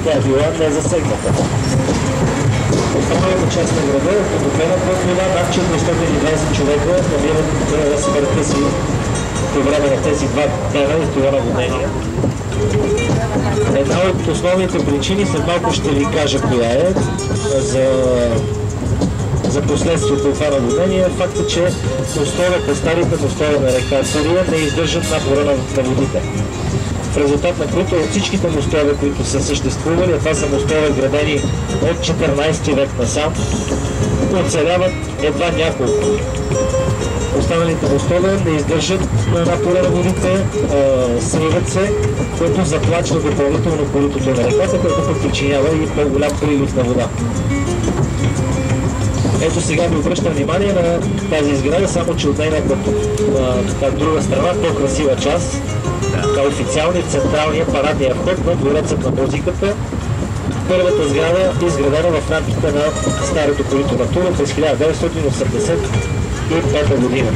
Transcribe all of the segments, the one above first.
Тя е била незасегната. Основната част на града е потопена под вода. Над 420 човека намират смъртта си по време на тези 2 дена и това наводнение. Една от основните причини, след малко ще ви кажа коя е, за последствието от това наводнение е факта, че мостовете, старите мостове на река Турия не издържат напора на водите. В резултат на които от всичките мостове, които са съществували, а това са мостове градени от 14 век насам, оцеляват едва няколко. Останалите мостове не издържат на напора на водите, сриват се, което заплачва допълнително коритото на реката, което пък причинява и по-голям прилив на вода. Ето сега ви обръщам внимание на тази сграда, само че от нейната друга страна, по-красива част, официалният централния парадния вход на Дворецът на музиката. Първата сграда е изградена в рамките на старото корито на Тура през 1985 година.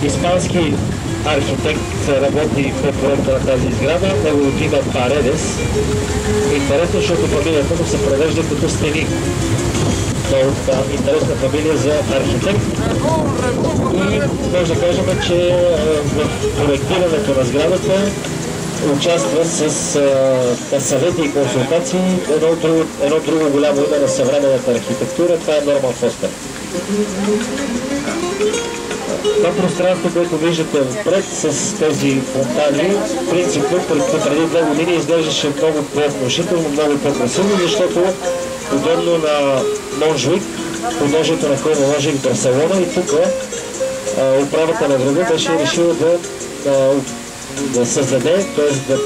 Испански архитект работи по проекта на тази сграда, неговото име Паредес. Интересно, защото фамилията му се превежда като стени. Много интересна фамилия за архитект. И може да кажем, че в проектирането на сградата участва с съвети и консултации едно друго голямо име на съвременната архитектура, това е Норман Фостер. Това пространство, което виждате отпред с тези фонтани, принципно преди 2 години изглеждаше много по-внушително, много по-красиво, защото подобно на Монжуик, подножието на Кой Монжуик в Барселона, и тук управата на града беше решила да създаде, т.е. да